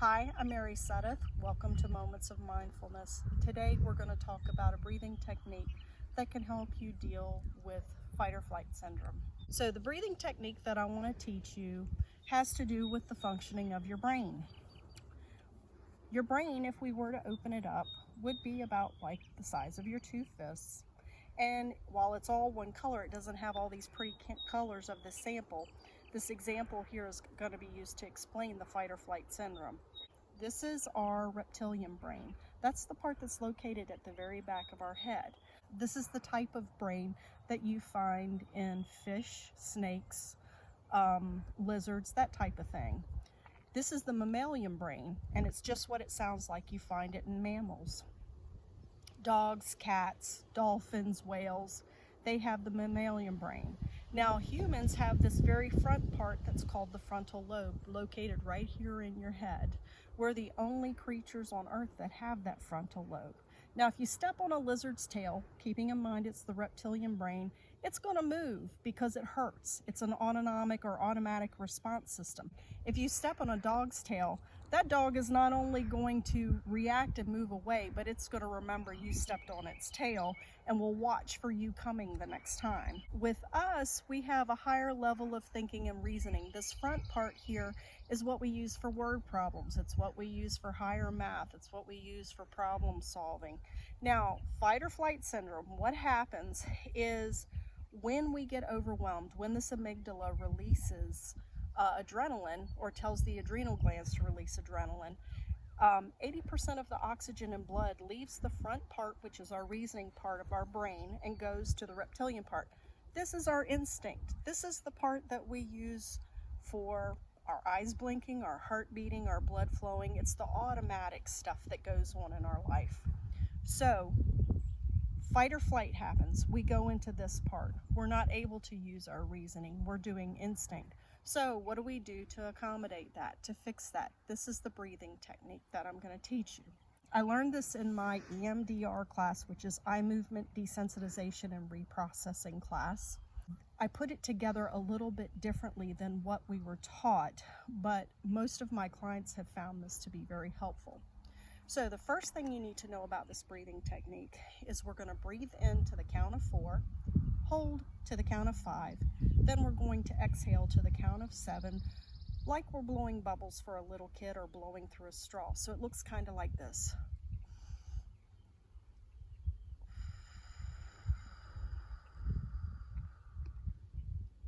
Hi, I'm Zada Sudduth. Welcome to Moments of Mindfulness. Today we're going to talk about a breathing technique that can help you deal with fight or flight syndrome. So the breathing technique that I want to teach you has to do with the functioning of your brain. Your brain, if we were to open it up, would be about like the size of your two fists. And while it's all one color, it doesn't have all these pretty colors of the sample. This example here is going to be used to explain the fight or flight syndrome. This is our reptilian brain. That's the part that's located at the very back of our head. This is the type of brain that you find in fish, snakes, lizards, that type of thing. This is the mammalian brain, and it's just what it sounds like. You find it in mammals. Dogs, cats, dolphins, whales, they have the mammalian brain. Now humans have this very front part that's called the frontal lobe, located right here in your head. We're the only creatures on earth that have that frontal lobe. Now if you step on a lizard's tail, keeping in mind it's the reptilian brain, it's going to move because it hurts. It's an autonomic or automatic response system. If you step on a dog's tail, that dog is not only going to react and move away, but it's going to remember you stepped on its tail and will watch for you coming the next time. With us, we have a higher level of thinking and reasoning. This front part here is what we use for word problems. It's what we use for higher math. It's what we use for problem solving. Now, fight or flight syndrome, what happens is when we get overwhelmed, when this amygdala releases adrenaline, or tells the adrenal glands to release adrenaline, 80% of the oxygen in blood leaves the front part, which is our reasoning part of our brain, and goes to the reptilian part. This is our instinct. This is the part that we use for our eyes blinking, our heart beating, our blood flowing. It's the automatic stuff that goes on in our life. So fight or flight happens. We go into this part. We're not able to use our reasoning. We're doing instinct. So what do we do to accommodate that, to fix that? This is the breathing technique that I'm going to teach you. I learned this in my EMDR class, which is eye movement desensitization and reprocessing class. I put it together a little bit differently than what we were taught, but most of my clients have found this to be very helpful. So the first thing you need to know about this breathing technique is we're going to breathe in to the count of 4, hold to the count of 5, then we're going to exhale to the count of 7, like we're blowing bubbles for a little kid or blowing through a straw. So it looks kind of like this.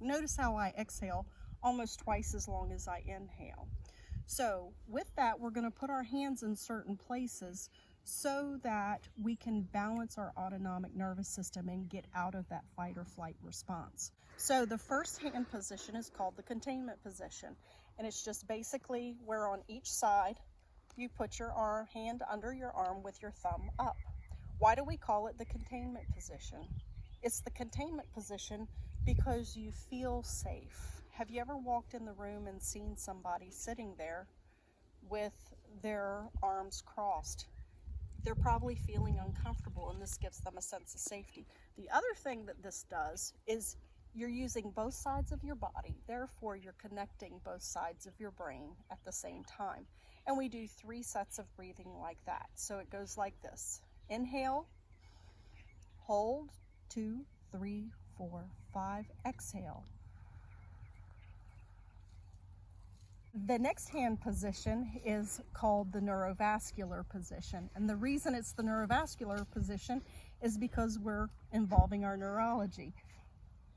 Notice how I exhale almost twice as long as I inhale. So with that, we're going to put our hands in certain places so that we can balance our autonomic nervous system and get out of that fight or flight response. So the first hand position is called the containment position, and it's just basically where on each side you put your hand under your arm with your thumb up. Why do we call it the containment position? It's the containment position because you feel safe. Have you ever walked in the room and seen somebody sitting there with their arms crossed? They're probably feeling uncomfortable, and this gives them a sense of safety. The other thing that this does is you're using both sides of your body, therefore you're connecting both sides of your brain at the same time. And we do 3 sets of breathing like that. So it goes like this. Inhale, hold, 2, 3, 4, 5, exhale. The next hand position is called the neurovascular position. And the reason it's the neurovascular position is because we're involving our neurology.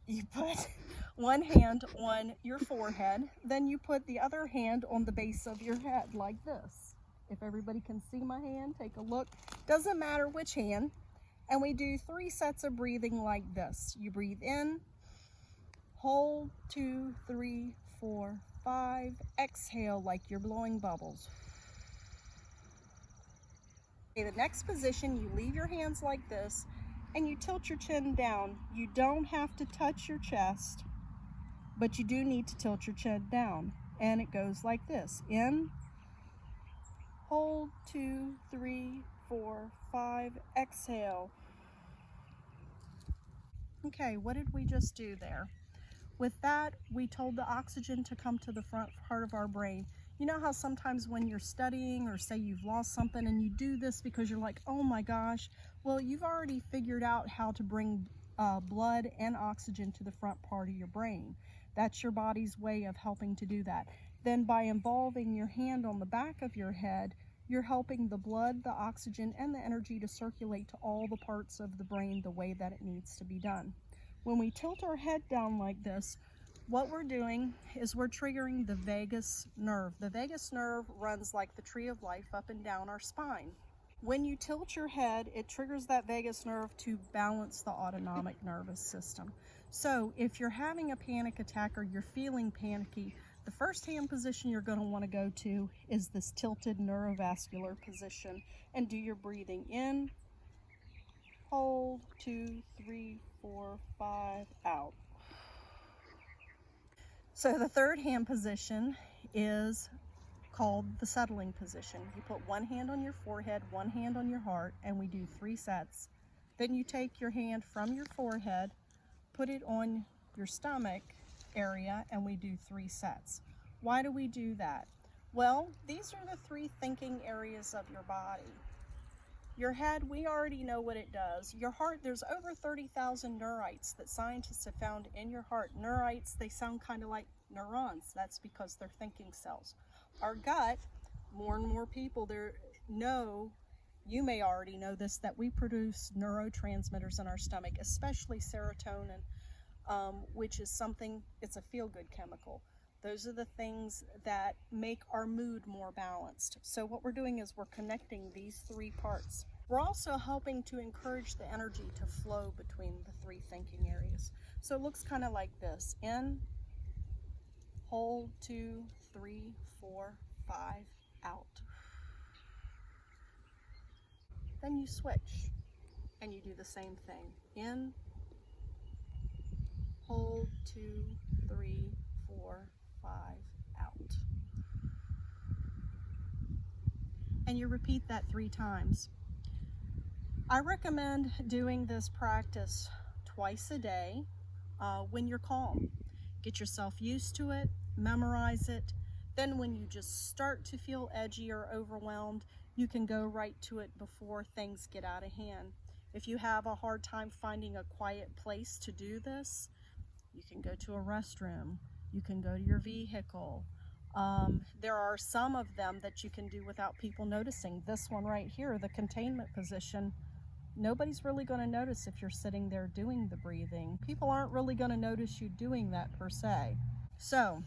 You put one hand on your forehead, then you put the other hand on the base of your head like this. If everybody can see my hand, take a look. Doesn't matter which hand. And we do 3 sets of breathing like this. You breathe in, hold, 2, 3, 4, 5, exhale like you're blowing bubbles. Okay, the next position, you leave your hands like this and you tilt your chin down. You don't have to touch your chest, but you do need to tilt your chin down. And it goes like this. In, hold, 2, 3, 4, 5, exhale. Okay, what did we just do there? With that, we told the oxygen to come to the front part of our brain. You know how sometimes when you're studying, or say you've lost something and you do this because you're like, oh my gosh, well, you've already figured out how to bring blood and oxygen to the front part of your brain. That's your body's way of helping to do that. Then by involving your hand on the back of your head, you're helping the blood, the oxygen, and the energy to circulate to all the parts of the brain the way that it needs to be done. When we tilt our head down like this, what we're doing is we're triggering the vagus nerve. The vagus nerve runs like the tree of life up and down our spine. When you tilt your head, it triggers that vagus nerve to balance the autonomic nervous system. So if you're having a panic attack or you're feeling panicky, the first hand position you're going to want to go to is this tilted neurovascular position, and do your breathing in, hold, 2, 3, 4, 5, out. So the third hand position is called the settling position. You put one hand on your forehead, one hand on your heart, and we do 3 sets. Then you take your hand from your forehead, put it on your stomach area, and we do 3 sets. Why do we do that? Well, these are the 3 thinking areas of your body. Your head, we already know what it does. Your heart, there's over 30,000 neurites that scientists have found in your heart. Neurites, they sound kind of like neurons. That's because they're thinking cells. Our gut, more and more people there know, you may already know this, that we produce neurotransmitters in our stomach, especially serotonin, which is something, it's a feel-good chemical. Those are the things that make our mood more balanced. So what we're doing is we're connecting these 3 parts. We're also helping to encourage the energy to flow between the 3 thinking areas. So it looks kind of like this. In, hold, 2, 3, 4, 5, out. Then you switch and you do the same thing. In, hold, 2, 3, 4, 5, out. And you repeat that 3 times. I recommend doing this practice twice a day when you're calm. Get yourself used to it, memorize it. Then when you just start to feel edgy or overwhelmed, you can go right to it before things get out of hand. If you have a hard time finding a quiet place to do this, you can go to a restroom, you can go to your vehicle. There are some of them that you can do without people noticing. This one right here, the containment position, nobody's really going to notice if you're sitting there doing the breathing. People aren't really going to notice you doing that per se. So,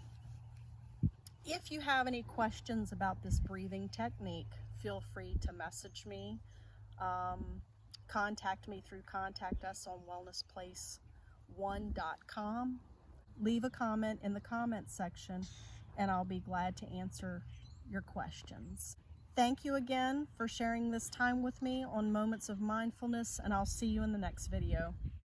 if you have any questions about this breathing technique, feel free to message me. Contact me through Contact Us on wellnessplace1.com. Leave a comment in the comments section, and I'll be glad to answer your questions. Thank you again for sharing this time with me on Moments of Mindfulness, and I'll see you in the next video.